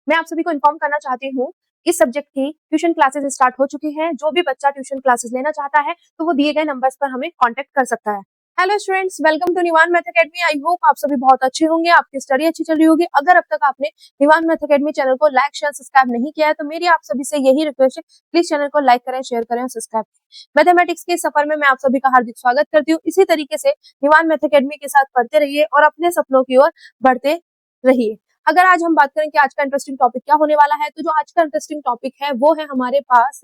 मैं आप सभी को इन्फॉर्म करना चाहती हूँ, इस सब्जेक्ट की ट्यूशन क्लासेस स्टार्ट हो चुकी हैं। जो भी बच्चा ट्यूशन क्लासेस लेना चाहता है तो वो दिए गए नंबर्स पर हमें कांटेक्ट कर सकता है। Hello students, welcome to Nivaan math academy. I hope आप सभी बहुत अच्छे होंगे, आपकी स्टडी अच्छी चल रही होगी। अगर अब तक आपने निवान मैथ एकेडमी चैनल को लाइक शेयर सब्सक्राइब नहीं किया है तो मेरी आप सभी से यही रिक्वेस्ट है, प्लीज चैनल को लाइक करें, शेयर करें और सब्सक्राइब करें। मैथमेटिक्स के सफर में मैं आप सभी का हार्दिक स्वागत करती हूँ। इसी तरीके से निवान मैथ एकेडमी के साथ पढ़ते रहिए और अपने सपनों की ओर बढ़ते रहिए। अगर आज हम बात करें कि आज का इंटरेस्टिंग टॉपिक क्या होने वाला है, तो जो आज का इंटरेस्टिंग टॉपिक है वो है हमारे पास,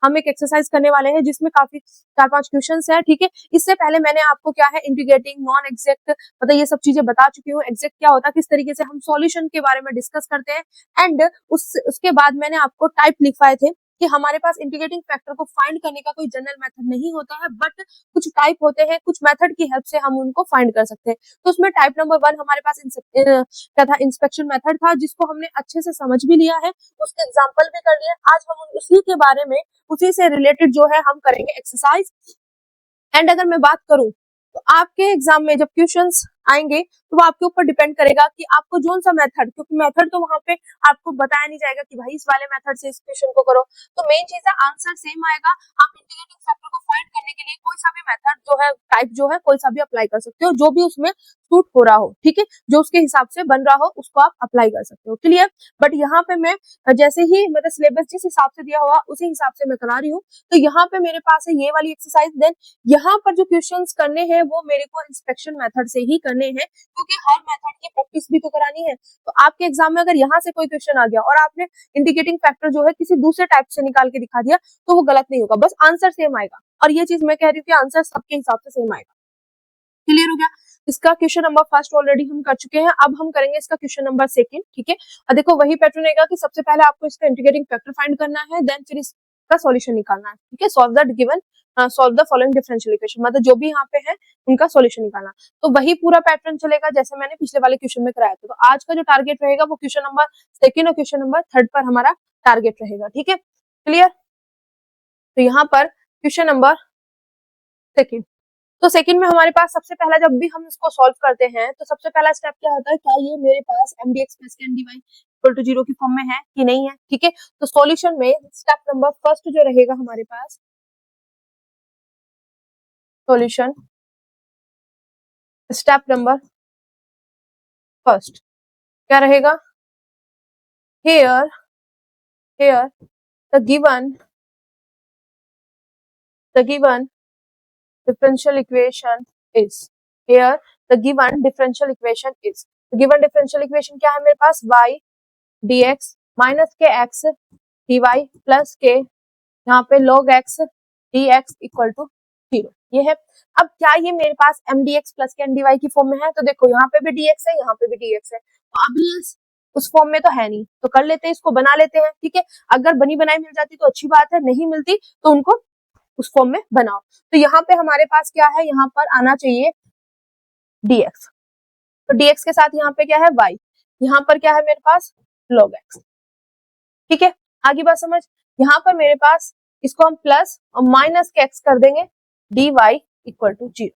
हम एक एक्सरसाइज करने वाले हैं जिसमें काफी 4-5 क्वेश्चंस है। ठीक है, इससे पहले मैंने आपको क्या है इंटीग्रेटिंग, नॉन एग्जैक्ट, मतलब ये सब चीजें बता चुकी हूँ। एग्जैक्ट क्या होता है, किस तरीके से हम सॉल्यूशन के बारे में डिस्कस करते हैं, एंड उसके बाद मैंने आपको टाइप लिखवाए थे कि हमारे पास इंटीग्रेटिंग फैक्टर को फाइंड करने का कोई जनरल मेथड नहीं होता है, बट कुछ टाइप होते हैं, कुछ मेथड की हेल्प से हम उनको फाइंड कर सकते हैं। तो उसमें टाइप नंबर 1 हमारे पास क्या था, इंस्पेक्शन मेथड था, जिसको हमने अच्छे से समझ भी लिया है, उसके एग्जांपल भी कर लिए। आज हम उसी के बारे में, उसी से रिलेटेड जो है हम करेंगे एक्सरसाइज। एंड अगर मैं बात करूं तो आपके एग्जाम में जब क्वेश्चंस आएंगे तो वो आपके ऊपर डिपेंड करेगा कि आपको जोन सा मेथड, क्योंकि मेथड तो वहां पे आपको बताया नहीं जाएगा कि भाई इस वाले मेथड से इस क्वेश्चन को करो। तो मेन चीज है आंसर सेम आएगा। आप इंटीग्रेटिंग फैक्टर को फाइंड करने के लिए कोई सा भी मेथड जो है, टाइप जो है, कोई सा भी अप्लाई कर सकते हो, जो भी उसमें सूट हो रहा हो। ठीक है, जो उसके हिसाब से बन रहा हो उसको आप अप्लाई कर सकते हो। क्लियर? बट यहाँ पे मैं जैसे ही मतलब सिलेबस जिस हिसाब से दिया हुआ उसी हिसाब से मैं करा रही हूँ। तो यहाँ पे मेरे पास है ये वाली एक्सरसाइज। देन यहाँ पर जो क्वेश्चंस करने हैं वो मेरे को इंस्पेक्शन मेथड से ही करने हैं, क्योंकि हर मेथड की प्रैक्टिस भी तो करानी है। तो आपके एग्जाम में अगर यहाँ से कोई क्वेश्चन आ गया और आपने इंडिकेटिंग फैक्टर जो है किसी दूसरे टाइप से निकाल के दिखा दिया तो वो गलत नहीं होगा, बस आंसर सेम आएगा। और ये चीज मैं कह रही हूँ कि आंसर सबके हिसाब से सेम आएगा। क्लियर हो गया? इसका क्वेश्चन नंबर फर्स्ट ऑलरेडी हम कर चुके हैं, अब हम करेंगे इसका क्वेश्चन नंबर सेकंड। ठीक है, और देखो वही पैटर्न रहेगा कि सबसे पहले आपको इसका इंटीग्रेटिंग फैक्टर फाइंड करना है, देन फिर इसका सॉल्यूशन निकालना है। ठीक है, solve the following differential equation, मतलब जो भी यहाँ पे है उनका सॉल्यूशन निकालना। तो वही पूरा पैटर्न चलेगा जैसे मैंने पिछले वाले क्वेश्चन में कराया था। तो आज का जो टारगेट रहेगा वो क्वेश्चन नंबर सेकंड और क्वेश्चन नंबर थर्ड पर हमारा टारगेट रहेगा। ठीक है, क्लियर? तो यहाँ पर क्वेश्चन नंबर सेकंड, तो सेकंड में हमारे पास सबसे पहला, जब भी हम इसको सॉल्व करते हैं तो सबसे पहला स्टेप क्या होता है, क्या ये मेरे पास mdx प्लस के dy इक्वल टू 0 की फॉर्म में है कि नहीं है। ठीक है, तो सॉल्यूशन में स्टेप नंबर फर्स्ट जो रहेगा हमारे पास, सॉल्यूशन स्टेप नंबर फर्स्ट क्या रहेगा, here the given differential equation is, here the given differential equation is, तो given differential equation क्या है मेरे पास, y dx माइनस के x dy प्लस के यहाँ पे log x dx equal to 0, ये है। अब क्या ये मेरे पास mdx प्लस के dy की फॉर्म में है, तो देखो यहाँ पे भी dx है, यहाँ पे भी dx है, तो अब ये उस फॉर्म में तो है नहीं, तो कर लेते हैं, इसको बना लेते हैं। ठीक है, अगर बनी बनाई मिल जाती तो अच्छी बात है, नहीं मिलती तो उनको उस फॉर्म में बनाओ। तो यहाँ पे हमारे पास क्या है, यहाँ पर आना चाहिए dx, तो dx के साथ यहाँ पे क्या है y, यहाँ पर क्या है मेरे पास log x। ठीक है, आगे बात समझ। यहाँ पर मेरे पास इसको हम प्लस और माइनस के x कर देंगे, dy इक्वल टू 0।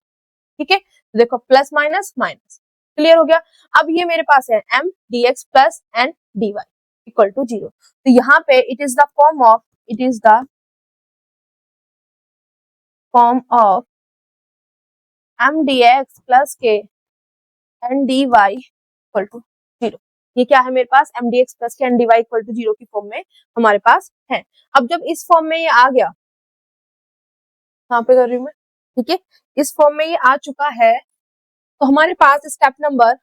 ठीक है, देखो प्लस माइनस माइनस, क्लियर हो गया। अब ये मेरे पास है m dx plus n dy equal to 0, तो यहाँ पे it is the form of m dx plus के n dy इक्वल टू 0। ये क्या है मेरे पास, m dx प्लस के n dy इक्वल टू 0 की फॉर्म में हमारे पास है। अब जब इस फॉर्म में ये आ गया, यहाँ पे कर रही हूँ मैं, ठीक है, इस फॉर्म में ये आ चुका है, तो हमारे पास स्टेप नंबर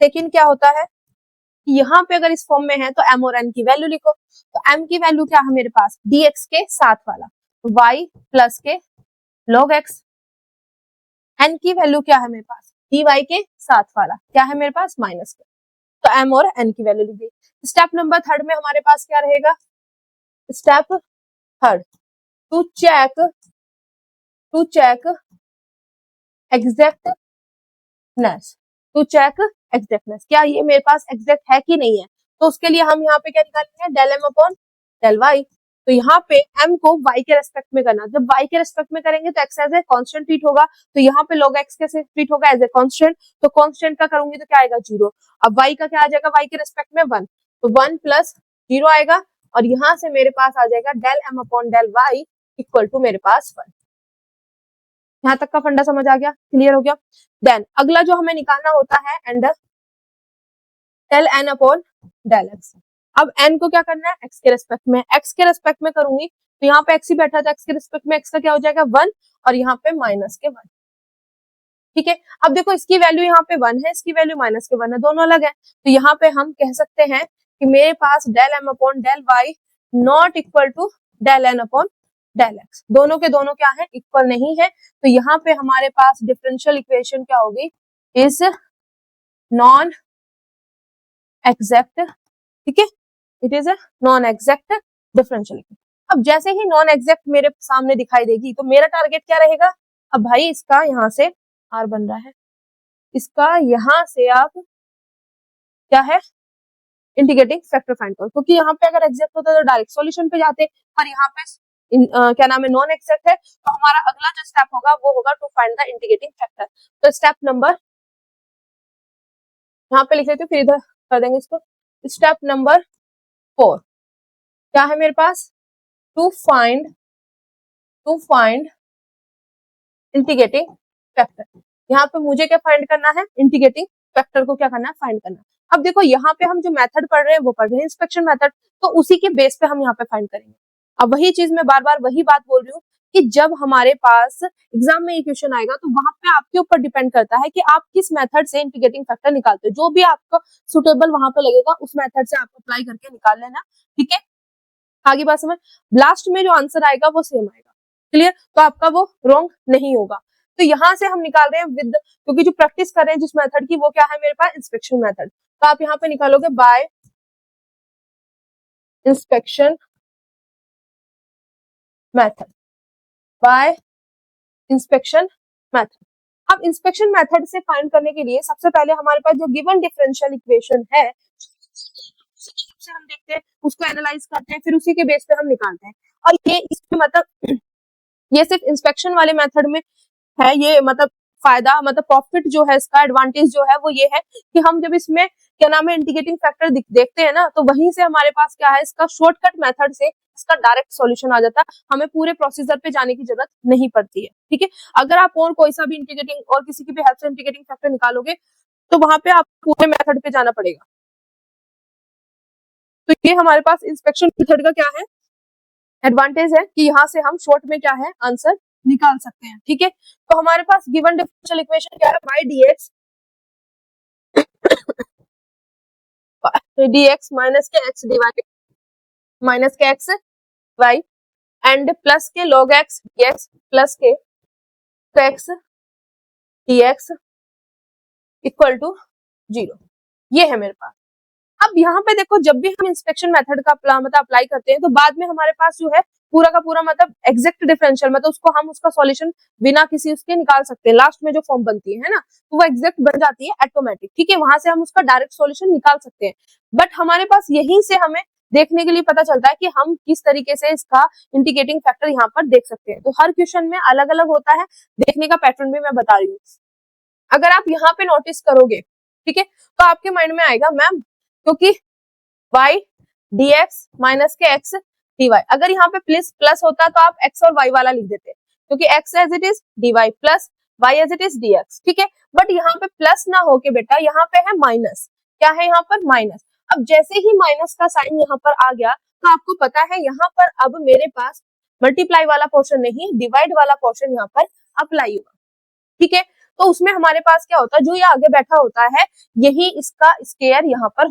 सेकंड क्या होता है कि यहाँ पे अगर इस फॉर्म में है तो m और n की वैल्यू लिखो। तो m की वैल्यू क्या है मेरे पास, dx के साथ वाला, y प्लस के log x। n की वैल्यू क्या है मेरे पास, डी वाई के साथ वाला क्या है मेरे पास माइनस का, तो m और n की वैल्यू लिख दी। स्टेप नंबर थर्ड में हमारे पास क्या रहेगा, step third to check exactness, क्या ये मेरे पास एग्जैक्ट है कि नहीं है, तो उसके लिए हम यहाँ पे क्या निकालेंगे, del M upon del Y. तो यहाँ पे m को y के रेस्पेक्ट में करना, जब y के रेस्पेक्ट में करेंगे तो x as a constant treat होगा, तो यहाँ पे log x कैसे ट्रीट होगा, एज ए कांस्टेंट, तो कांस्टेंट का करूंगी तो क्या आएगा 0। अब y का क्या आ जाएगा, y के रेस्पेक्ट में 1, तो 1 प्लस 0 आएगा, और यहाँ से मेरे पास आ जाएगा del m upon del Y equal to मेरे पास 1। यहाँ तक का फंडा समझ आ गया, क्लियर हो गया। देन अगला जो हमें निकालना होता है and del n upon del x। अब n को क्या करना है, x के रेस्पेक्ट में, x के रेस्पेक्ट में करूंगी तो यहाँ पे x ही बैठा था, x के रेस्पेक्ट में x का क्या हो जाएगा 1, और यहाँ पे माइनस के 1, ठीक है। अब देखो इसकी वैल्यू यहाँ पे 1 है, इसकी वैल्यू माइनस के 1 है, दोनों अलग है, तो यहाँ पे हम कह सकते हैं कि मेरे पास del m upon del y not equal to del n upon del x, दोनों के दोनों क्या है, इक्वल नहीं है, तो यहाँ पे हमारे पास डिफरेंशियल इक्वेशन क्या होगी, इज नॉन एग्जैक्ट, ठीक है, it is a non exact differential equation. अब जैसे ही नॉन एग्जैक्ट मेरे सामने दिखाई देगी तो मेरा टारगेट क्या रहेगा, अब भाई इसका यहाँ से r बन रहा है, इसका यहाँ से आप क्या है इंटीग्रेटिंग फैक्टर फाइंड करो, क्योंकि यहाँ पे अगर एग्जैक्ट होता तो डायरेक्ट सॉल्यूशन पे जाते, पर यहाँ पे क्या नाम है नॉन एग्जैक्ट है, तो हमारा अगला जो स्टेप होगा वो होगा to find the integrating factor. तो स्टेप नंबर यहाँ पे लिख लेते हो, फिर इधर कर देंगे इसको। स्टेप नंबर 4 क्या है मेरे पास, टू फाइंड इंटीग्रेटिंग फैक्टर। यहाँ पे मुझे क्या फाइंड करना है, इंटीग्रेटिंग फैक्टर को क्या करना है, फाइंड करना। अब देखो यहाँ पे हम जो मेथड पढ़ रहे हैं वो पढ़ रहे हैं इंस्पेक्शन मेथड, तो उसी के बेस पे हम यहाँ पे फाइंड करेंगे। अब वही चीज मैं बार बार वही बात बोल रही हूँ कि जब हमारे पास एग्जाम में ये क्वेश्चन आएगा तो वहां पे आपके ऊपर डिपेंड करता है कि आप किस मेथड से इंटीग्रेटिंग फैक्टर निकालते हो, जो भी आपको सुटेबल वहां पे लगेगा उस मेथड से आपको अप्लाई करके निकाल लेना, ठीक है। आगे बात समझ, लास्ट में जो आंसर आएगा वो सेम आएगा, क्लियर, तो आपका वो रॉन्ग नहीं होगा। तो यहाँ से हम निकाल रहे हैं विद, क्योंकि जो प्रैक्टिस कर रहे हैं जिस मेथड की वो क्या है मेरे पास इंस्पेक्शन मेथड, तो आप यहाँ पे निकालोगे bye inspection method, bye inspection method. अब इंस्पेक्शन मेथड से फाइंड करने के लिए सबसे पहले हमारे पास जो गिवन डिफरेंशियल इक्वेशन है से हम देखते हैं, उसको एनालाइज करते हैं, फिर उसी के बेस पे हम निकालते हैं। और ये इसमें मतलब ये सिर्फ इंस्पेक्शन वाले मेथड में है, ये मतलब फायदा मतलब प्रॉफिट जो है इसका, एडवांटेज जो है वो ये है कि हम जब इसमें क्या नाम है इंटीग्रेटिंग फैक्टर देखते हैं ना, तो वहीं से हमारे पास क्या है, इसका शॉर्टकट मेथड से इसका डायरेक्ट सॉल्यूशन आ जाता है, हमें पूरे प्रोसीजर पे जाने की जरूरत नहीं पड़ती है, ठीक है। अगर आप और कोई सा भी इंटीग्रेटिंग और किसी की भी हेल्प से इंटीग्रेटिंग फैक्टर निकालोगे तो वहां पे आप पूरे मेथड पे जाना पड़ेगा। तो ये हमारे पास इंस्पेक्शन मेथड का क्या है एडवांटेज है कि यहाँ से हम शॉर्ट में क्या है आंसर निकाल सकते हैं, ठीक है। तो हमारे पास गिवन डिफरेंशियल इक्वेशन क्या है, y dx माइनस के x dy माइनस के x y एंड प्लस के log x dx प्लस के x dx इक्वल टू 0, ये है मेरे पास। अब यहाँ पे देखो जब भी हम इंस्पेक्शन मेथड का मतलब अप्लाई करते हैं तो बाद में हमारे पास जो है पूरा का पूरा मतलब एग्जैक्ट डिफरेंशियल मतलब उसको हम उसका सॉल्यूशन बिना किसी उसके निकाल सकते हैं, लास्ट में जो फॉर्म बनती है ना तो वो एग्जैक्ट बन जाती है ऑटोमेटिक, ठीक है, वहां से हम उसका डायरेक्ट सॉल्यूशन निकाल सकते हैं। बट हमारे पास यहीं से हमें देखने के लिए पता चलता है कि हम किस तरीके से इसका इंटीग्रेटिंग फैक्टर यहाँ पर देख सकते हैं। तो हर क्वेश्चन में अलग अलग होता है, देखने का पैटर्न भी मैं बता रही हूँ। अगर आप यहाँ पे नोटिस करोगे, ठीक है, तो आपके माइंड में आएगा मैम क्योंकि y dx माइनस के x dy, अगर यहाँ पे प्लस होता तो आप x और y वाला लिख देते, क्योंकि x as it is dy plus y as it is dx, ठीक है। बट यहाँ पे प्लस ना होके बेटा यहाँ पे है माइनस, क्या है यहाँ पर माइनस। अब जैसे ही माइनस का साइन यहाँ पर आ गया तो आपको पता है यहाँ पर अब मेरे पास मल्टीप्लाई वाला पोर्शन नहीं डिवाइड वाला पोर्शन यहाँ पर अप्लाई होगा, ठीक है। तो उसमें हमारे पास क्या होता है, जो ये आगे बैठा होता है यही इसका स्क्वायर यहाँ पर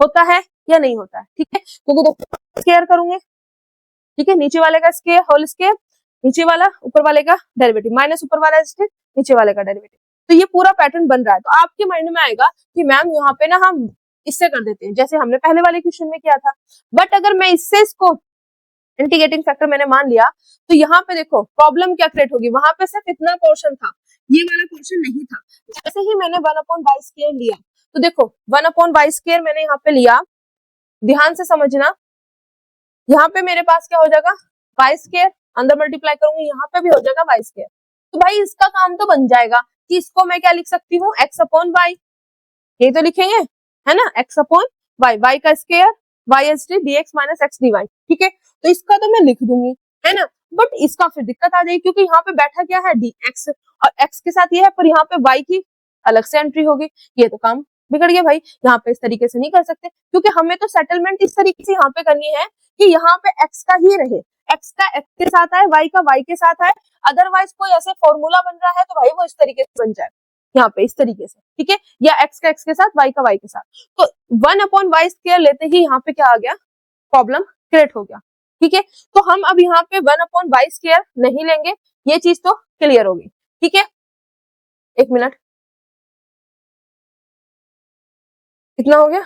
होता है या नहीं होता है, ठीक है, क्योंकि देखो स्क्वायर करूंगे, ठीक है, नीचे वाले का स्क्वायर होल स्क्वायर, नीचे वाला ऊपर वाले का डेरिवेटिव माइनस ऊपर वाला नीचे वाले का डेरिवेटिव, तो ये पूरा पैटर्न बन रहा है। तो आपके माइंड में आएगा कि मैम यहाँ पे ना हम इससे कर देते हैं जैसे हमने पहले वाले क्वेश्चन में किया था। बट अगर मैं इससे इसको इंटीग्रेटिंग फैक्टर मैंने मान लिया तो यहाँ पे देखो प्रॉब्लम क्या क्रिएट होगी, वहां पे सिर्फ इतना पोर्शन था, ये वाला पोर्शन नहीं था। जैसे ही मैंने 1/y² लिया तो देखो 1/y² मैंने यहाँ पे लिया, ध्यान से समझना, यहाँ पे मेरे पास क्या हो जाएगा y², अंदर मल्टीप्लाई करूंगी यहाँ पे भी हो जाएगा y²। तो भाई इसका काम तो बन जाएगा कि इसको मैं क्या लिख सकती हूँ x/y, ये तो लिखेंगे है ना, x/y, y का square y/d dx - x dy, ठीक है। तो इसका तो मैं लिख दूंगी है ना, बट इसका फिर दिक्कत आ जाएगी क्योंकि यहाँ पे बैठा क्या है dx और x के साथ ये है, पर यहाँ पे y की अलग से एंट्री होगी, ये तो काम बिगड़ गया भाई। यहाँ पे इस तरीके से नहीं कर सकते क्योंकि हमें तो सेटलमेंट इस तरीके से यहाँ पे करनी है कि यहाँ पे x का ही रहे, x का x के साथ आए, y का y के साथ आए। अदरवाइज कोई ऐसे फॉर्मूला बन रहा है तो भाई वो इस तरीके से बन जाए, यहाँ पे इस तरीके से, ठीक है, या x का x के साथ, y का y के साथ। तो 1/y² लेते ही यहाँ पे क्या आ गया, प्रॉब्लम क्रिएट हो गया, ठीक है। तो हम अब यहाँ पे 1/y² नहीं लेंगे, ये चीज तो क्लियर होगी, ठीक है। एक मिनट, कितना हो गया,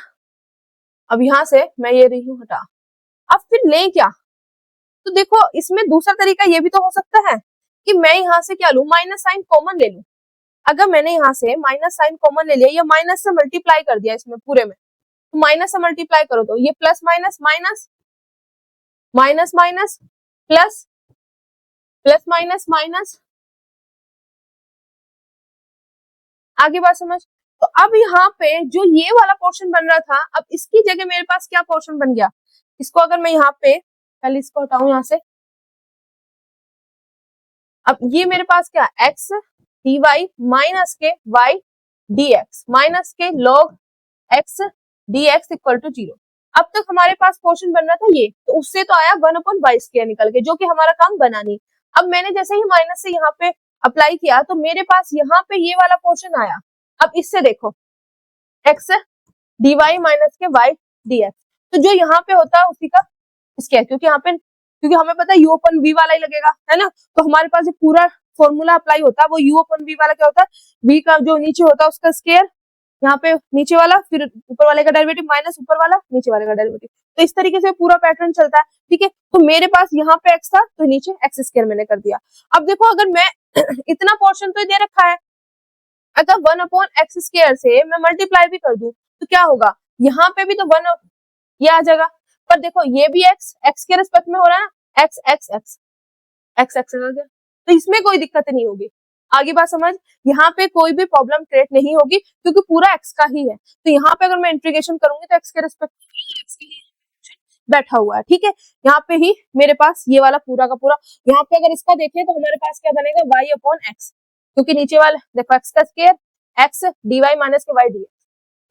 अब यहाँ से मैं ये रही हूँ हटा, अब फिर ले क्या, तो देखो इसमें दूसरा तरीका ये भी तो हो सकता है कि मैं यहाँ से क्या लूं, माइनस साइन कॉमन ले लूं। अगर मैंने यहाँ से माइनस साइन कॉमन ले लिया या माइनस से मल्टीप्लाई कर दिया इसमें पूरे में, तो माइनस से मल्टीप्लाई करो तो ये plus minus minus minus minus plus plus minus minus, आगे बात समझ। तो अब यहाँ पे जो ये वाला पोर्शन बन रहा था, अब इसकी जगह मेरे पास क्या पोर्शन बन गया, इसको अगर मैं यहाँ पे पहले इसको हटाऊं यहाँ से, अब ये मेरे पास क्या x dy माइनस के y dx माइनस के log x dx equal to 0। अब तक हमारे पास पोर्शन बन रहा था ये, तो उससे तो आया 1/y² निकल के, जो कि हमारा काम बना नहीं। अब मैंने जैसे ही माइनस से यहाँ पे अप्लाई किया तो मेरे पास यहाँ पे ये वाला पोर्शन आया। अब इससे देखो x dy माइनस के y dx, तो जो यहाँ पे होता है उसी का स्क्वायर, क्योंकि यहाँ पे क्योंकि हमें पता है u अपन v वाला ही लगेगा है ना, तो हमारे पास जो पूरा फॉर्मूला अप्लाई होता है वो u अपन v वाला क्या होता है, v का जो नीचे होता है उसका स्क्वायर, यहाँ पे नीचे वाला फिर ऊपर वाले का डेरिवेटिव माइनस ऊपर वाला नीचे वाले का डेरिवेटिव, तो इस तरीके से पूरा पैटर्न चलता है, ठीक है। तो मेरे पास यहाँ पे x था तो नीचे x² मैंने कर दिया। अब देखो अगर मैं इतना पोर्शन तो दे रखा है, अगर 1/x² से मैं मल्टीप्लाई भी कर दूं तो क्या होगा, यहाँ पे भी तो 1 ये आ जाएगा, पर देखो ये भी x के रिस्पेक्ट में हो रहा है ना, x आ गया, तो इसमें कोई दिक्कत नहीं होगी। आगे बात समझ, यहाँ पे कोई भी प्रॉब्लम क्रिएट नहीं होगी क्योंकि पूरा x का ही है। तो यहाँ पे अगर मैं इंटीग्रेशन करूंगी तो x के रिस्पेक्ट बैठा हुआ है, ठीक है। यहाँ पे ही मेरे पास ये वाला पूरा का पूरा, यहाँ पे अगर इसका देखें तो हमारे पास क्या बनेगा y/x, क्योंकि नीचे वाला देखो x का स्क्वायर x dy माइनस के y dx,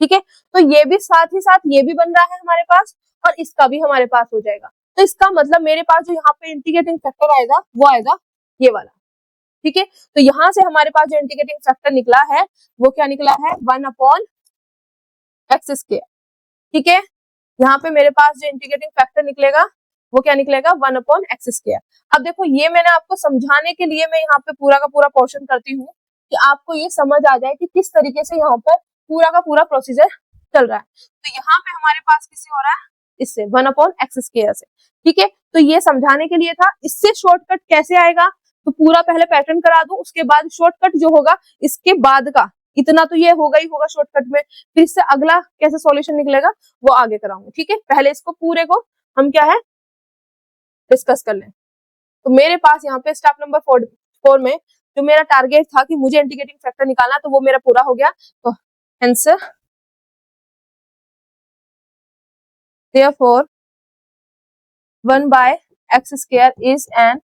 ठीक है। तो ये भी साथ ही साथ ये भी बन रहा है हमारे पास और इसका भी हमारे पास हो जाएगा। तो इसका मतलब मेरे पास जो यहाँ पे इंटीग्रेटिंग फैक्टर आएगा वो आएगा ये वाला, ठीक है। तो यहाँ से हमारे पास जो इंटीग्रेटिंग फैक्टर निकला है वो क्या निकला है 1/x², ठीक है। यहाँ पे मेरे पास जो इंटीग्रेटिंग फैक्टर निकलेगा वो क्या निकलेगा 1/x²। अब देखो ये मैंने आपको समझाने के लिए मैं यहाँ पे पूरा का पूरा पोर्शन करती हूँ कि आपको ये समझ आ जाए कि किस तरीके से यहाँ पर पूरा का पूरा प्रोसीजर चल रहा है। तो यहाँ पे हमारे पास किससे हो रहा है, इससे 1/x² से, ठीक है। तो ये समझाने के लिए था। इससे शॉर्टकट कैसे आएगा, तो पूरा पहले पैटर्न करा दूं, उसके बाद शॉर्टकट जो होगा इसके बाद का इतना तो ये होगा ही होगा शॉर्टकट में, फिर इससे अगला कैसे सॉल्यूशन निकलेगा वो आगे कराऊंगी, ठीक है। पहले इसको पूरे को हम क्या है डिस्कस कर लें। तो मेरे पास यहाँ पे स्टेप नंबर 4 में जो मेरा टारगेट था कि मुझे इंटीग्रेटिंग फैक्टर निकालना, तो वो मेरा पूरा हो गया। तो hence therefore 1/x² is an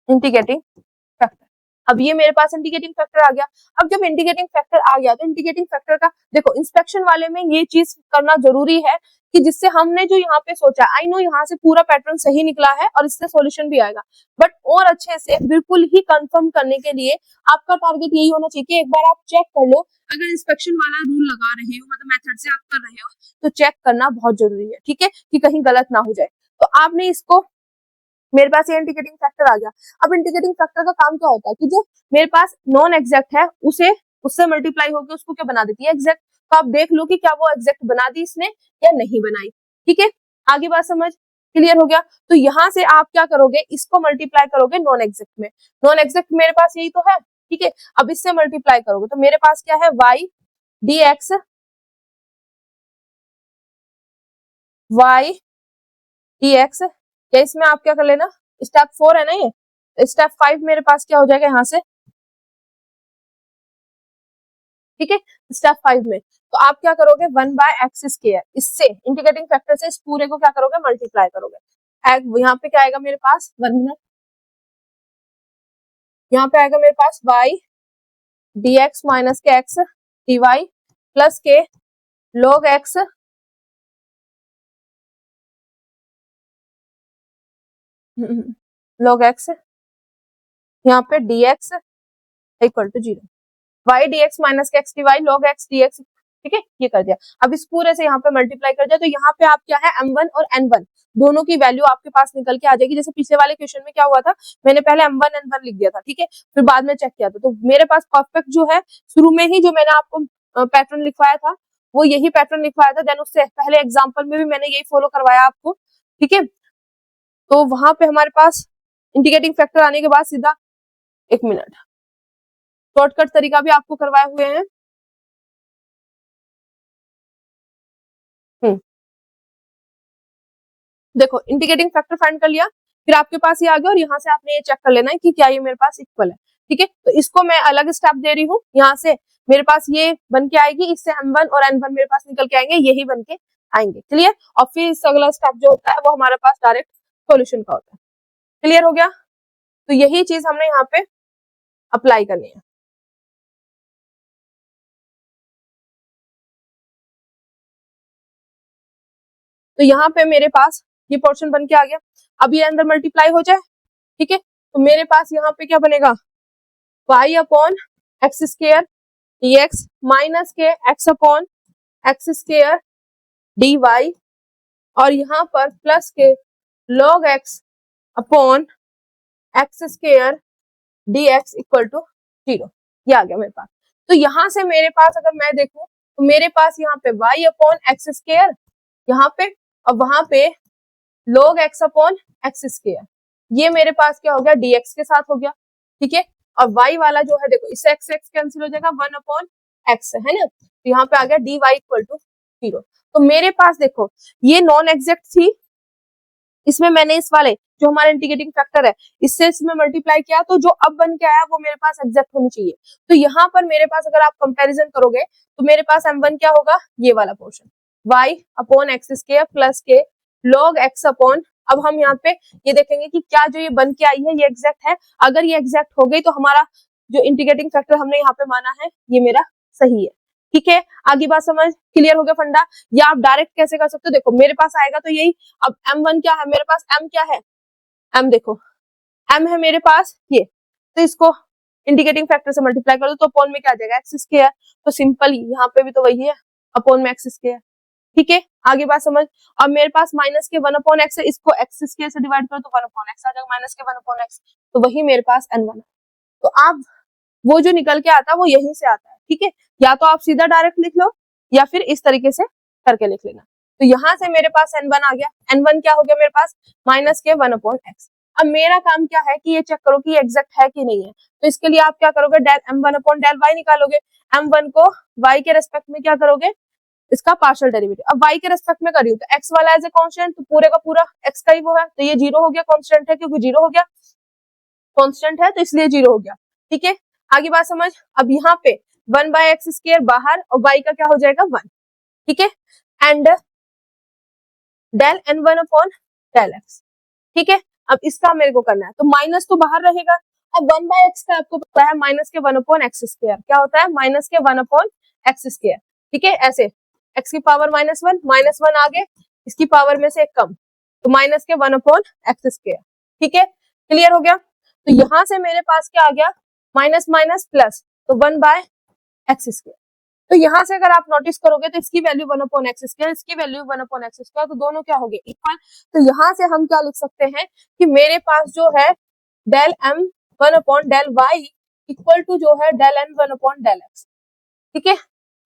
integrating factor. अब ये मेरे पास इंटीग्रेटिंग फैक्टर आ गया। अब जब इंटीग्रेटिंग फैक्टर आ गया तो इंटीग्रेटिंग फैक्टर का देखो इंस्पेक्शन वाले में ये चीज करना जरूरी है कि जिससे हमने जो यहाँ पे सोचा, आई नो यहाँ से पूरा पैटर्न सही निकला है और इससे सॉल्यूशन भी आएगा, बट और अच्छे से बिल्कुल ही कंफर्म करने के लिए आपका टारगेट यही होना चाहिए कि एक बार आप चेक कर लो, अगर इंस्पेक्शन वाला रूल लगा रहे हो मतलब मेथड से आप कर रहे हो तो चेक करना बहुत जरूरी है, ठीक है, कि कहीं गलत ना हो जाए। तो आपने इसको मेरे पास ये इंडिकेटिंग फैक्टर आ गया। अब इंडिकेटिंग फैक्टर का काम क्या होता है कि जो मेरे पास नॉन एग्जैक्ट है उसे उससे मल्टीप्लाई होकर उसको क्या बना देती है, एग्जैक्ट। तो आप देख लो कि क्या वो एग्जैक्ट बना दी इसने या नहीं बनाई। ठीक है, आगे बात समझ क्लियर हो गया। तो यहाँ से आप क्या करोगे, इसको मल्टीप्लाई करोगे नॉन एग्जैक्ट में। नॉन एग्जैक्ट मेरे पास यही तो है। ठीक है, अब इससे मल्टीप्लाई करोगे तो मेरे पास क्या है, y dx y dx। या इसमें आप क्या कर लेना, स्टेप 4 है ना ये, स्टेप 5 मेरे पास क्या हो जाएगा यहाँ से। ठीक है, स्टेप 5 में तो आप क्या करोगे, 1/x², इससे इंटीग्रेटिंग फैक्टर से इस पूरे को क्या करोगे, मल्टीप्लाई करोगे। यहाँ पे क्या आएगा मेरे पास, 1 मिनट, यहाँ पे आएगा मेरे पास y dx माइनस के x dy प्लस के log x log x, यहाँ पे dx equal to 0, y dx minus के x dy log x dx। ठीक है, ये कर दिया। अब इस पूरे से यहाँ पे मल्टीप्लाई कर दिया तो यहाँ पे आप क्या है, m1 और n1 दोनों की वैल्यू आपके पास निकल के आ जाएगी। जैसे पिछले वाले क्वेश्चन में क्या हुआ था, मैंने पहले m1 n1 लिख दिया था, ठीक है, फिर बाद में चेक किया था, तो मेरे पास परफेक्ट जो है शुरू में ही जो मैंने आपको पैटर्न लिखवाया था वो यही पैटर्न लिखवाया था। देन उससे पहले एग्जाम्पल में भी मैंने यही फॉलो करवाया आपको। ठीक है, तो वहां पे हमारे पास इंडिकेटिंग फैक्टर आने के बाद सीधा 1 मिनट शॉर्टकट तरीका भी आपको करवाए हुए हैं। देखो इंडिकेटिंग फैक्टर फाइंड कर लिया, फिर आपके पास ये आ गया और यहाँ से आपने ये चेक कर लेना है कि क्या ये मेरे पास इक्वल है। ठीक है, तो इसको मैं अलग स्टेप दे रही हूँ, यहाँ से मेरे पास ये बन के आएगी, इससे m1 और n1 मेरे पास निकल के आएंगे, यही बन के आएंगे। क्लियर, और फिर इस अगला स्टेप जो होता है वो हमारे पास डायरेक्ट सॉल्यूशन का होता है। क्लियर हो गया, तो यही चीज हमने यहाँ पे अप्लाई करनी है। तो यहाँ पे मेरे पास ये पोर्शन बन के आ गया। अब ये अंदर मल्टीप्लाई हो जाए, ठीक है, तो मेरे पास यहाँ पे क्या बनेगा, y upon x² dx minus के x अपॉन x² dy और यहाँ पर प्लस के log x upon x² dx equal to 0। ये आ गया मेरे पास। तो यहाँ से मेरे पास अगर मैं देखूं तो मेरे पास यहाँ पे y अपॉन x², यहाँ पे और वहां पे log x अपॉन x², ये मेरे पास क्या हो गया, dx के साथ हो गया। ठीक है, और y वाला जो है देखो, इससे x कैंसिल हो जाएगा, 1 अपॉन x है ना, तो यहाँ पे आ गया dy इक्वल टू 0। तो मेरे पास देखो ये नॉन एग्जैक्ट थी, इसमें मैंने इस वाले जो हमारा इंटीग्रेटिंग फैक्टर है इससे इसमें मल्टीप्लाई किया, तो जो अब बन के आया वो मेरे पास एग्जैक्ट होनी चाहिए। तो यहाँ पर मेरे पास अगर आप कंपैरिजन करोगे तो मेरे पास m1 क्या होगा, ये वाला portion y upon x² plus के log x अपॉन, अब हम यहाँ पे ये देखेंगे कि क्या जो ये बन के आई है ये एग्जैक्ट है। अगर ये एग्जैक्ट हो गई तो हमारा जो इंटीग्रेटिंग फैक्टर हमने यहाँ पे माना है ये मेरा सही है। ठीक है, आगे बात समझ क्लियर हो गया फंडा, या आप डायरेक्ट कैसे कर सकते हो, देखो मेरे पास आएगा तो यही। अब m1 क्या है मेरे पास, m क्या है, m देखो m है मेरे पास ये, तो इसको इंडिकेटिंग फैक्टर से मल्टीप्लाई कर दो तो अपॉन में क्या आ जाएगा, x²। तो सिंपल यहाँ पे भी तो वही है, अपॉन में x²। ठीक है, आगे बात समझ। अब मेरे पास माइनस के 1 अपॉन x है, इसको x² से डिवाइड करो तो 1 अपॉन x आ जाएगा, माइनस के 1 अपॉन x, तो वही मेरे पास n1 है। तो आप वो जो निकल के आता है वो यहीं से आता है। ठीक है, या तो आप सीधा डायरेक्ट लिख लो या फिर इस तरीके से करके लिख लेना। तो यहाँ से मेरे पास n1 आ गया, n1 क्या हो गया मेरे पास, माइनस के 1 अपॉन x। अब मेरा काम क्या है कि ये चेक करो कि एग्जैक्ट है कि नहीं है। तो इसके लिए आप क्या करोगे, del m1 upon del y निकालोगे, m1 को y के रेस्पेक्ट में क्या करोगे, इसका पार्शियल डेरिवेटिव। अब y के रेस्पेक्ट में करी तो x वाला एज ए कांस्टेंट, तो पूरे का पूरा x का ही वो है, तो ये 0 हो गया, कांस्टेंट है क्योंकि 0 हो गया, कांस्टेंट है तो इसलिए 0 हो गया। ठीक है, आगे बात समझ। अब यहाँ पे 1/x² बाहर और y का क्या हो जाएगा 1। ठीक है, and del n1 upon del x। ठीक है, अब इसका मेरे को करना है, तो माइनस तो बाहर रहेगा। अब 1/x का आपको पता है माइनस के 1 अपॉन x², क्या होता है माइनस के 1 अपॉन x²। ठीक है, ऐसे x की पावर -1, -1 आगे इसकी पावर में से एक कम, तो माइनस के 1 अपॉन x²। ठीक है, क्लियर हो गया। तो यहां से मेरे पास क्या आ गया, माइनस माइनस प्लस, तो 1/x²। तो तो यहाँ से अगर आप नोटिस करोगे तो इसकी वैल्यू 1/x², इसकी वैल्यू 1/x², तो दोनों क्या हो गए इक्वल। तो यहाँ से हम क्या लिख सकते हैं कि मेरे पास जो है del m 1/del y equal to जो है डेल n 1/del x। ठीक है,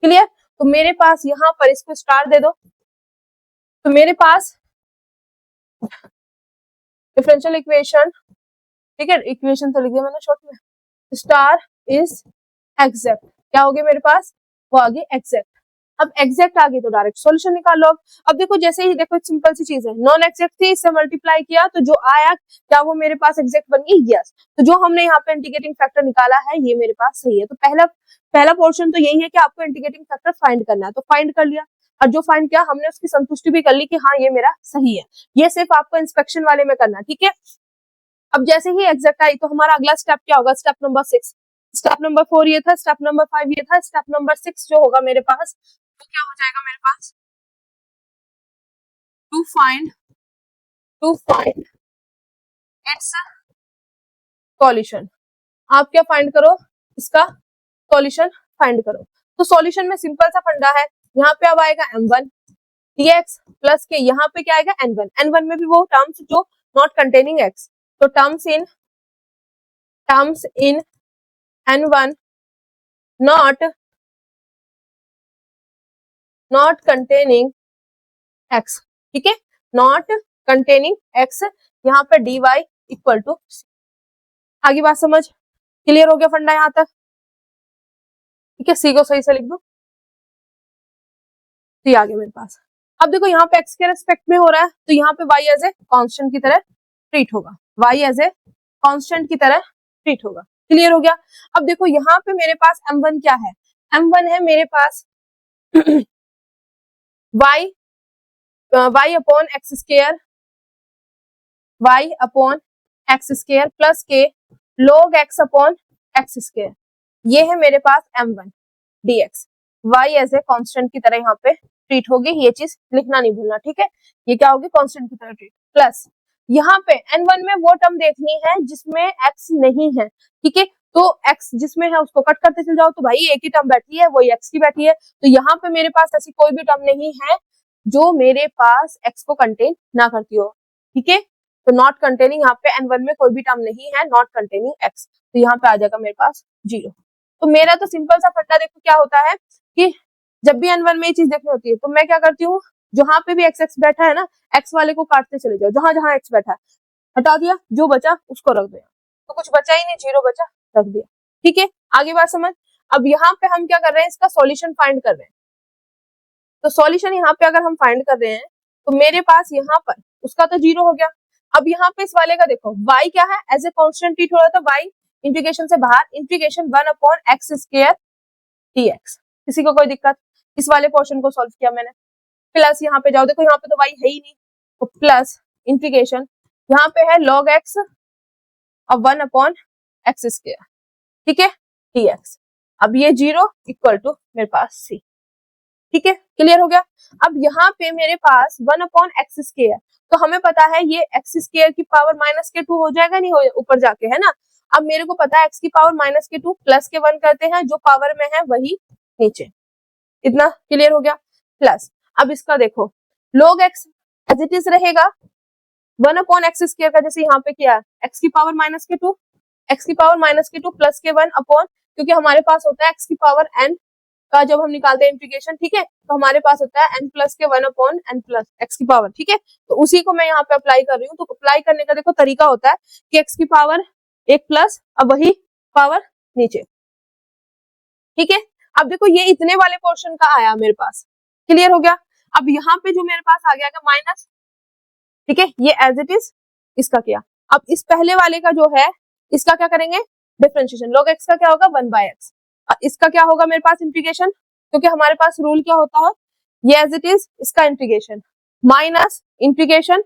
क्लियर। तो मेरे पास यहाँ पर इसको स्टार दे दो, तो मेरे पास डिफरेंशियल इक्वेशन, ठीक है, इक्वेशन तो लिख दिया मैंने शॉर्ट में, स्टार इज एग्जैक्ट। क्या हो गया मेरे पास, वो आ गई एग्जैक्ट। अब एग्जैक्ट आ गई तो डायरेक्ट सॉल्यूशन निकाल लो। अब देखो जैसे ही, देखो सिंपल सी चीज है, नॉन एग्जैक्ट थी, इससे मल्टीप्लाई किया तो जो आया क्या वो मेरे पास एग्जैक्ट बन गई, यस। तो जो हमने यहाँ पे इंटीग्रेटिंग फैक्टर निकाला है ये मेरे पास सही है। तो पहला पोर्शन तो यही है कि आपको इंटीग्रेटिंग फैक्टर फाइंड करना है, तो फाइंड कर लिया, और जो फाइंड किया हमने उसकी संतुष्टि भी कर ली कि हाँ ये मेरा सही है। ये सिर्फ आपको इंस्पेक्शन वाले में करना, ठीक है। अब जैसे ही एग्जैक्ट आई तो हमारा अगला स्टेप क्या होगा, स्टेप नंबर 6, स्टेप नंबर 4 ये था, स्टेप नंबर 5 ये था, स्टेप नंबर 6 जो होगा मेरे पास वो क्या हो जाएगा मेरे पास, टू फाइंड इट्स सॉल्यूशन। आप क्या फाइंड करो, इसका सॉल्यूशन फाइंड करो। तो सॉल्यूशन में सिंपल सा फंडा है, यहाँ पे अब आएगा m1 dx प्लस के, यहाँ पे क्या आएगा n1 में भी वो टर्म्स जो नॉट कंटेनिंग x, तो terms in n1 not containing x, ठीक है, नॉट कंटेनिंग x, यहाँ पे dy इक्वल टू, आगे बात समझ, क्लियर हो गया फंडा यहाँ तक, ठीक है। सी को सही से लिख दो, सी आ गया मेरे पास। अब देखो यहाँ पे x के रेस्पेक्ट में हो रहा है, तो यहाँ पे y एज ए कांस्टेंट की तरह ट्रीट होगा, y एज ए कांस्टेंट की तरह ट्रीट होगा, क्लियर हो गया। अब देखो यहाँ पे मेरे पास m1 क्या है, m1 है मेरे पास y upon x square plus के log x अपॉन x², ये है मेरे पास m1 dx, y as a constant की तरह यहाँ पे ट्रीट होगी, ये चीज लिखना नहीं भूलना, ठीक है। ये क्या होगी, कांस्टेंट की तरह ट्रीट, प्लस यहाँ पे n1 में वो टर्म देखनी है जिसमें x नहीं है, ठीक है। तो x जिसमें है उसको कट करते चल जाओ, तो भाई एक ही टर्म बैठी है, वही x की बैठी है। तो यहाँ पे मेरे पास ऐसी कोई भी टर्म नहीं है जो मेरे पास x को कंटेन ना करती हो, ठीक है। तो नॉट कंटेनिंग, यहाँ पे n1 में कोई भी टर्म नहीं है नॉट कंटेनिंग x, तो यहाँ पे आ जाएगा मेरे पास 0। तो मेरा तो सिंपल सा फट्टा देखो क्या होता है कि जब भी n1 में ये चीज देखनी होती है तो मैं क्या करती हूँ, जहां पे भी x बैठा है ना, x वाले को काटते चले जाओ, जहां जहां x बैठा है हटा दिया, जो बचा उसको रख दो, तो कुछ बचा ही नहीं, 0 बचा, रख दिया, ठीक है। आगे बात समझ। अब यहाँ पे हम क्या कर रहे हैं, इसका सॉल्यूशन फाइंड कर रहे हैं। तो सॉल्यूशन यहाँ पे अगर हम फाइंड कर रहे हैं तो मेरे पास यहाँ पर उसका तो 0 हो गया। अब यहाँ पे इस वाले का देखो, y क्या है, एज ए कांस्टेंट ट्रीट हो रहा था, y इंटीग्रेशन से बाहर, इंटीग्रेशन 1/x² dx, किसी को कोई दिक्कत, इस वाले पोर्शन को सॉल्व किया मैंने, प्लस यहाँ पे जाओ, देखो यहाँ पे तो y है ही नहीं, तो प्लस इंटीग्रेशन यहाँ पे है log x और 1/x², ठीक है, dx। अब ये 0 इक्वल टू मेरे पास c, ठीक है, क्लियर हो गया। अब यहाँ पे मेरे पास 1/x², तो हमें पता है ये x² की पावर -2 हो जाएगा, नहीं हो ऊपर जाके, है ना। अब मेरे को पता है x की पावर -2 प्लस के 1 करते हैं, जो पावर में है वही नीचे, इतना क्लियर हो गया। प्लस अब इसका देखो log x as it is रहेगा 1/x² का, जैसे यहाँ पे किया है, x की पावर -2, x की पावर -2 प्लस के 1 अपॉन, क्योंकि हमारे पास होता है x की पावर n का जब हम निकालते हैं इंटीग्रेशन, ठीक है, तो हमारे पास होता है n प्लस के 1/n प्लस x की पावर, ठीक है। तो उसी को मैं यहाँ पे अप्लाई कर रही हूँ। तो अप्लाई करने का देखो तरीका होता है कि x की पावर 1 प्लस, अब वही पावर नीचे, ठीक है। अब देखो ये इतने वाले पोर्शन का आया मेरे पास, क्लियर हो गया। अब यहाँ पे जो मेरे पास आ गया माइनस, ठीक है, ये एज इट इज इसका किया। अब इस पहले वाले का जो है इसका क्या करेंगे, डिफरेंशिएशन, log x का क्या होगा 1/x, इसका क्या होगा मेरे पास इंटीग्रेशन, क्योंकि हमारे पास रूल क्या होता है, ये एज इट इज इसका इंटीग्रेशन माइनस इंटीग्रेशन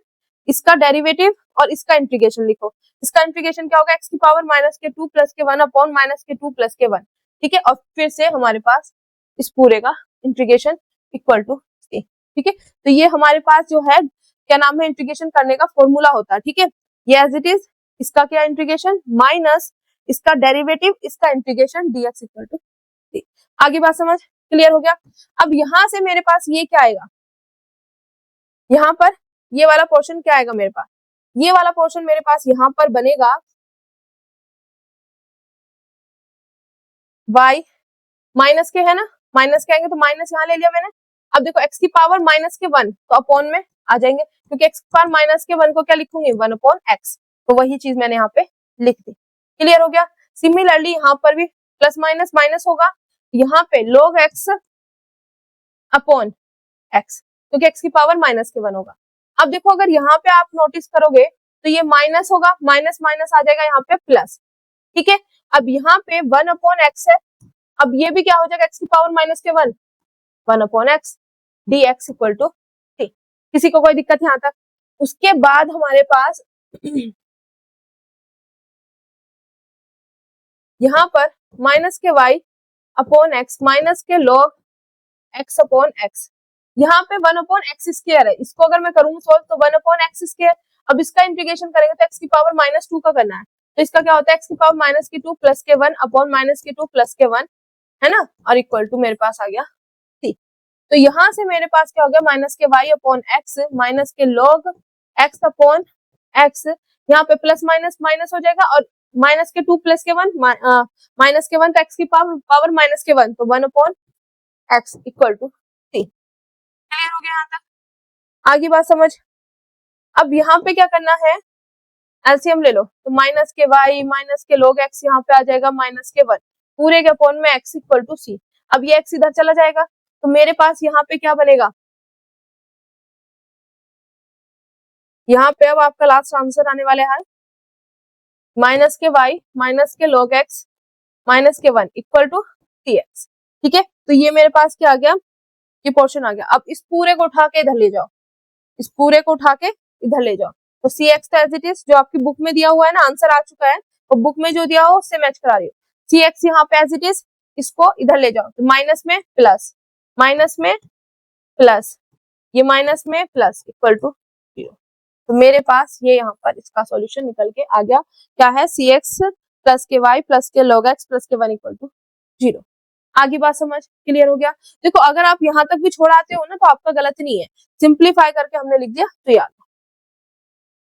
इसका डेरिवेटिव और इसका इंटीग्रेशन लिखो। इसका इंटीग्रेशन क्या होगा, x की पावर -2 प्लस के 1 अपॉन -2 प्लस के 1, ठीक है। और फिर से हमारे पास इस पूरे का इंटीग्रेशन इक्वल टू c, ठीक है। तो ये हमारे पास जो है क्या नाम है, इंटीग्रेशन करने का फॉर्मूला होता है, ठीक है। ये एज इट इज इसका क्या इंटीग्रेशन माइनस इसका डेरिवेटिव, इसका integration dx equal to c। आगे बात समझ, क्लियर हो गया। अब यहाँ से मेरे पास ये क्या आएगा, यहाँ पर ये वाला पोर्शन क्या आएगा मेरे पास, ये वाला पोर्शन मेरे पास यहाँ पर बनेगा y माइनस के, है ना, माइनस के आएंगे तो माइनस यहाँ ले लिया मैंने। अब देखो x की पावर माइनस के 1 तो अपॉन में आ जाएंगे, क्योंकि x की पावर माइनस के 1 को क्या लिखूंगी, 1 अपॉन x, तो वही चीज मैंने यहाँ पे लिख दी। क्लियर हो गया। सिमिलरली यहाँ पर भी प्लस माइनस माइनस होगा, यहाँ पे log x अपॉन x, क्योंकि x की पावर माइनस के 1 होगा। अब देखो अगर यहाँ पे आप नोटिस करोगे तो ये माइनस होगा, माइनस माइनस आ जाएगा यहाँ पे प्लस, ठीक है। अब यहाँ पे 1 अपॉन x है, अब ये भी क्या हो जाएगा, x की पावर माइनस के 1, 1 upon x dx equal to t। किसी को कोई दिक्कत यहाँ तक। उसके बाद हमारे पास यहाँ पर माइनस के y अपॉन x माइनस के log x अपॉन x, यहाँ पे 1 अपॉन एक्स स्क्वायर है, इसको अगर मैं करूँ सोल्व तो 1 अपॉन एक्स स्क्वायर। अब इसका इंटीग्रेशन करेंगे तो x की पावर माइनस 2 का करना है, तो इसका क्या होता है, x की पावर माइनस की 2 प्लस के 1 अपॉन माइनस की 2 प्लस के 1, है ना, और इक्वल टू मेरे पास आ गया t। तो यहाँ से मेरे पास क्या हो गया, माइनस के y अपॉन एक्स माइनस के log x अपॉन x, यहाँ पे प्लस माइनस माइनस हो जाएगा, और माइनस के 2 प्लस के 1 माइनस के 1 तो x की पावर माइनस के 1 तो 1 upon x equal to t। Clear हो गया यहाँ तक, आगे बात समझ। अब यहाँ पे क्या करना है, एलसीएम ले लो, तो माइनस के y माइनस के log x यहाँ पे आ जाएगा माइनस के 1 पूरे के अपॉन में x इक्वल टू c। अब ये x इधर चला जाएगा तो मेरे पास यहाँ पे क्या बनेगा, यहाँ पे अब आपका लास्ट आंसर आने वाले है माइनस के y माइनस के log x माइनस के 1 इक्वल टू cx, ठीक है। तो ये मेरे पास क्या आ गया, ये पोर्शन आ गया। अब इस पूरे को उठा के इधर ले जाओ, इस पूरे को उठा के इधर ले जाओ, तो cx तो एज इट इज जो आपकी बुक में दिया हुआ है ना, आंसर आ चुका है, और बुक में जो दिया हो उससे मैच करा रही हो। cx यहाँ पे एज इट इज, इसको इधर ले जाओ, तो माइनस में प्लस, माइनस में प्लस, ये माइनस में प्लस इक्वल टू 0। तो मेरे पास ये यहाँ पर इसका सॉल्यूशन निकल के आ गया, क्या है, cx प्लस के y प्लस के log x प्लस के 1 इक्वल टू 0। आगे बात समझ, क्लियर हो गया। देखो अगर आप यहाँ तक भी छोड़ाते हो ना तो आपका गलत नहीं है, सिंप्लीफाई करके हमने लिख दिया तो याद,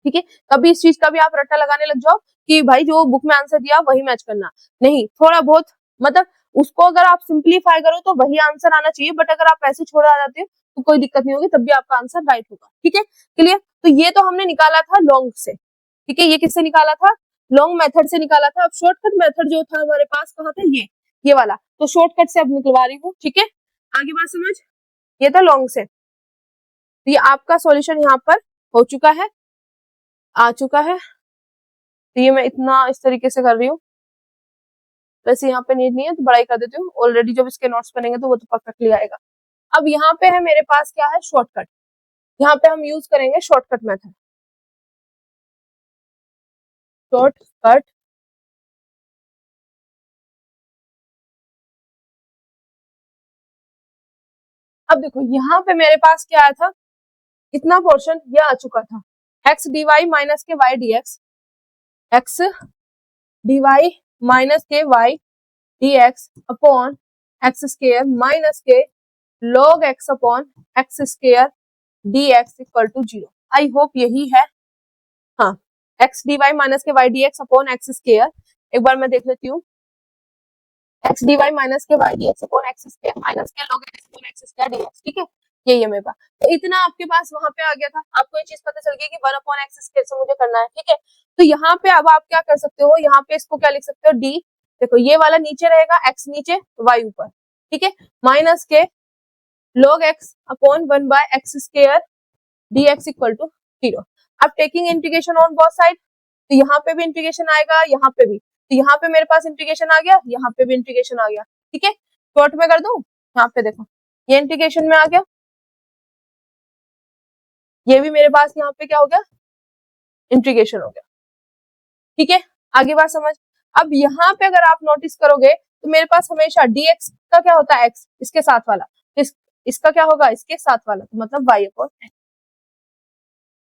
ठीक है। कभी इस चीज का भी आप रट्टा लगाने लग जाओ कि भाई जो बुक में आंसर दिया वही मैच करना, नहीं, थोड़ा बहुत मतलब उसको अगर आप सिंप्लीफाई करो तो वही आंसर आना चाहिए, बट अगर आप ऐसे छोड़ आ जाते हो तो कोई दिक्कत नहीं होगी, तब भी आपका आंसर राइट होगा, ठीक है, क्लियर। तो ये तो हमने निकाला था लॉन्ग से, ठीक है, ये किससे निकाला था, लॉन्ग मेथड से निकाला था। अब शॉर्टकट मेथड जो था हमारे पास कहाँ था, ये वाला, तो शॉर्टकट से अब निकलवा रही हूँ, ठीक है। आगे बात समझ, ये था लॉन्ग से, तो ये आपका सॉल्यूशन यहाँ पर हो चुका है, आ चुका है। तो ये मैं इतना इस तरीके से कर रही हूँ, वैसे यहाँ पे नीड नहीं है तो बड़ा ही कर देती हूँ, ऑलरेडी जब इसके नोट्स बनेंगे तो वो तो परफेक्टली आएगा। अब यहाँ पे है मेरे पास क्या है, शॉर्टकट, यहाँ पे हम यूज करेंगे शॉर्टकट मेथड, शॉर्टकट। अब देखो यहाँ पे मेरे पास क्या आया था, इतना पोर्शन ये आ चुका था, X D Y minus K Y D X, X D Y minus K Y D X upon X square minus के log x upon X square D X equal to 0। I hope यही है, हाँ, X D Y minus K Y D X upon X square, एक बार मैं देख लेती हूँ, X D Y minus K Y D X upon X square minus के log x upon X square D x, ठीक है, यही है मेरे पास। तो इतना आपके पास वहां पे आ गया था, आपको ये चीज पता चल गई कि 1 अपॉन एक्स स्क्वायर से मुझे करना है, ठीक है। तो यहाँ पे अब आप क्या कर सकते हो, यहाँ पे इसको क्या लिख सकते हो, डी, देखो ये वाला नीचे रहेगा, एक्स नीचे वाई ऊपर, ठीक है, माइनस के log x upon 1 by X square dx equal to 0। अब taking integration on both side, तो यहाँ पे भी इंटीग्रेशन आएगा, यहाँ पे भी, तो यहाँ पे मेरे पास इंटीग्रेशन आ गया, यहाँ पे भी इंटीग्रेशन आ गया, ठीक है। शॉर्ट में कर दूं, यहाँ पे देखो ये इंटीग्रेशन में आ गया, ये भी मेरे पास यहाँ पे क्या हो गया, इंटीग्रेशन हो गया, ठीक है। आगे बात समझ। अब यहाँ पे अगर आप नोटिस करोगे तो मेरे पास हमेशा dx का क्या होता है, x इसके साथ वाला, इसका क्या होगा, इसके साथ वाला, तो मतलब y अपॉन x।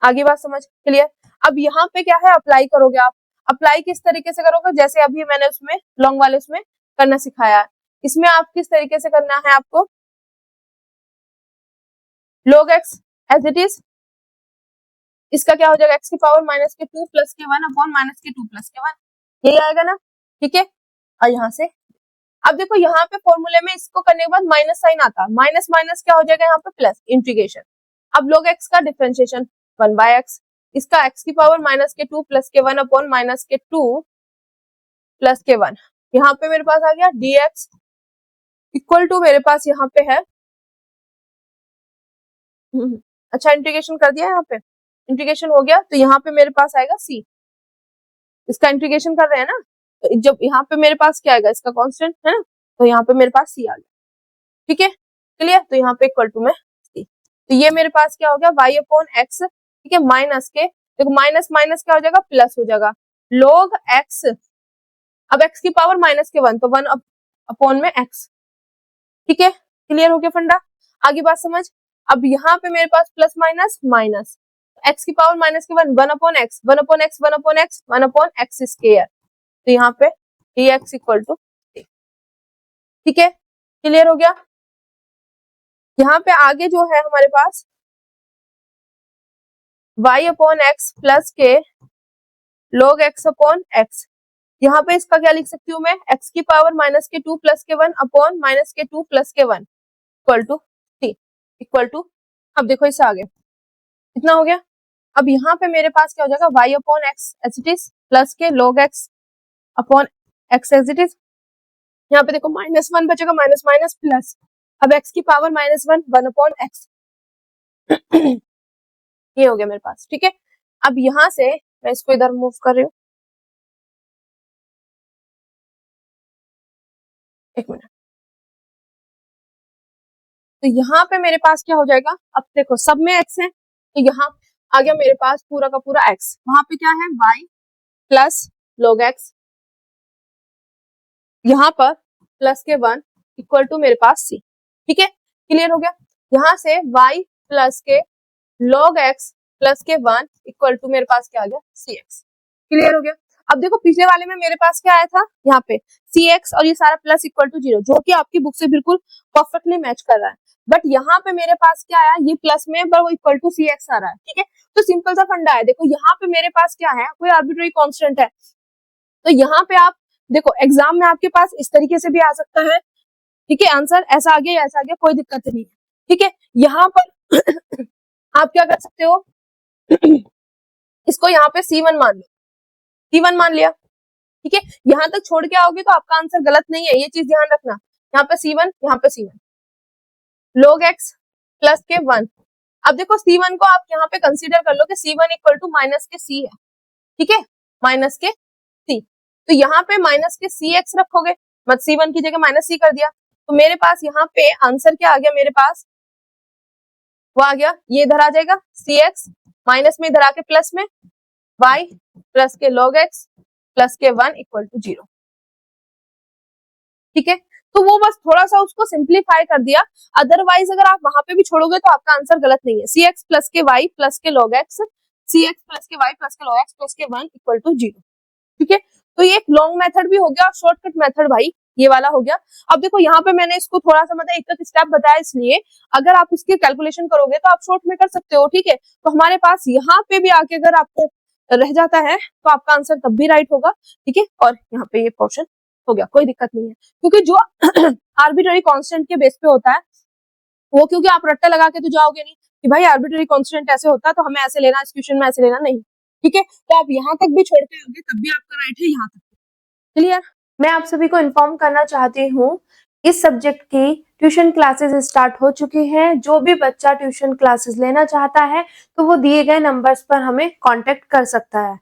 आगे बात समझ, क्लियर। अब यहाँ पे क्या है, अप्लाई करोगे आप, अप्लाई किस तरीके से करोगे, जैसे अभी मैंने उसमें लॉन्ग वाले उसमें करना सिखाया है, इसमें आप किस तरीके से करना है आपको, log x as it is, इसका क्या हो जाएगा x की पावर माइनस के 2 प्लस के 1 अपॉन माइनस के 2 प्लस के 1, यही आएगा ना, ठीक है। और यहाँ से अब देखो यहाँ पे फॉर्मूले में इसको करने के बाद माइनस साइन आता है, माइनस माइनस क्या हो जाएगा यहाँ पे प्लस, इंटीग्रेशन। अब log x का डिफरेंशिएशन 1/x, इसका x की पावर माइनस के 2 प्लस के 1 अपॉन माइनस के 2 प्लस के 1, यहाँ पे मेरे पास आ गया dx इक्वल टू मेरे पास यहाँ पे है अच्छा इंटीग्रेशन कर दिया, यहाँ पे इंटीग्रेशन हो गया तो यहाँ पे मेरे पास आएगा c, इसका इंटीग्रेशन कर रहे हैं ना, तो जब यहाँ पे मेरे पास क्या आएगा, इसका कांस्टेंट है ना, तो यहाँ पे मेरे पास c आ गया, ठीक है, क्लियर। तो यहाँ पे इक्वल टू में c, तो ये मेरे पास क्या हो गया y अपॉन x, ठीक है, माइनस के, देखो माइनस माइनस क्या हो जाएगा प्लस हो जाएगा, log x, अब x की पावर माइनस के 1 तो 1 अपॉन में x, ठीक है, क्लियर हो गया फंडा, आगे बात समझ। अब यहाँ पे मेरे पास प्लस माइनस माइनस, x की पावर माइनस के 1 1 upon x 1 upon x 1 upon x 1 upon x square, तो यहाँ पे dx इक्वल टू, ठीक है, क्लियर हो गया। यहाँ पे आगे जो है हमारे पास y अपॉन x प्लस के log x अपॉन x, यहाँ पे इसका क्या लिख सकती हूँ मैं, x की पावर माइनस के 2 प्लस के 1 अपॉन माइनस के 2 प्लस के 1 equal to c equal to, अब देखो इससे आगे इतना हो गया। अब यहाँ पे मेरे पास क्या हो जाएगा y upon x as it is plus के log x upon x as it is, यहाँ पे देखो माइनस 1 बचेगा, माइनस माइनस प्लस, अब x की पावर माइनस 1 1 अपॉन x ये हो गया मेरे पास, ठीक है। अब यहाँ से मैं इसको इधर मूव कर रही हूँ, एक मिनट, तो यहाँ पे मेरे पास क्या हो जाएगा, अब देखो सब में x है तो यहाँ आ गया मेरे पास पूरा का पूरा x, वहां पे क्या है y प्लस log x, यहाँ पर प्लस के 1 इक्वल टू मेरे पास c, ठीक है, क्लियर हो गया। यहाँ से y प्लस के log x प्लस के 1 इक्वल टू मेरे पास क्या आ गया cx, क्लियर हो गया। अब देखो पिछले वाले में मेरे पास क्या आया था, यहाँ पे cx और ये सारा प्लस इक्वल टू 0, जो कि आपकी बुक से बिल्कुल परफेक्टली मैच कर रहा है, बट यहाँ पे मेरे पास क्या आया, ये प्लस में पर वो इक्वल टू cx आ रहा है, ठीक है। तो सिंपल सा फंडा है, देखो यहाँ पे मेरे पास क्या है, कोई आर्बिट्रेरी कांस्टेंट है, तो यहाँ पे आप देखो एग्जाम में आपके पास इस तरीके से भी आ सकता है, ठीक है, आंसर ऐसा आ गया या ऐसा आ गया, कोई दिक्कत नहीं है, ठीक है। यहाँ पर आप क्या कर सकते हो इसको यहाँ पे C1 मान लो, C1 मान लिया, ठीक है, यहाँ तक छोड़ के आओगे तो आपका आंसर गलत नहीं है, ये चीज ध्यान रखना, यहाँ पे C1 यहाँ पे C1 log x प्लस के 1, अब देखो C1 को आप यहाँ पे कंसीडर कर लो कि C1 इक्वल टू माइनस के C है, ठीक है, माइनस के C, तो यहाँ पे माइनस के cx रखोगे, मत C1 की जगह माइनस c कर दिया, तो मेरे पास यहाँ पे आंसर क्या आ गया, मेरे पास वो आ गया, ये इधर आ जाएगा cx माइनस में इधर आके प्लस में y प्लस के log x प्लस के 1 इक्वल टू 0, ठीक है। तो वो बस थोड़ा सा उसको सिंप्लीफाई कर दिया, अदरवाइज अगर आप वहां पे भी छोड़ोगे तो आपका आंसर गलत नहीं है, cx प्लस के y प्लस के log x, cx प्लस के y प्लस के log x प्लस के 1 इक्वल टू 0, ठीक है। तो ये एक लॉन्ग मेथड भी हो गया और शॉर्टकट मेथड भाई ये वाला हो गया। अब देखो यहाँ पे मैंने इसको थोड़ा सा मतलब एक स्टेप बताया, इसलिए अगर आप इसकी कैलकुलेशन करोगे तो आप शॉर्ट में कर सकते हो, ठीक है। तो हमारे पास यहाँ पे भी आके अगर आपको रह जाता है तो आपका आंसर तब भी राइट होगा, ठीक है। और यहाँ पे ये पोर्शन हो गया, कोई दिक्कत नहीं है, क्योंकि जो आर्बिट्ररी कांस्टेंट के बेस पे होता है वो, क्योंकि आप रट्टा लगा के तो जाओगे नहीं कि भाई आर्बिट्ररी कांस्टेंट ऐसे होता है तो हमें ऐसे लेना, इस क्वेश्चन में ऐसे लेना, नहीं, ठीक है। तो आप यहाँ तक भी छोड़ के आओगे तब भी आपका राइट है, यहाँ तक क्लियर। मैं आप सभी को इन्फॉर्म करना चाहती हूँ इस सब्जेक्ट की ट्यूशन क्लासेस स्टार्ट हो चुकी हैं, जो भी बच्चा ट्यूशन क्लासेस लेना चाहता है तो वो दिए गए नंबर्स पर हमें कांटेक्ट कर सकता है।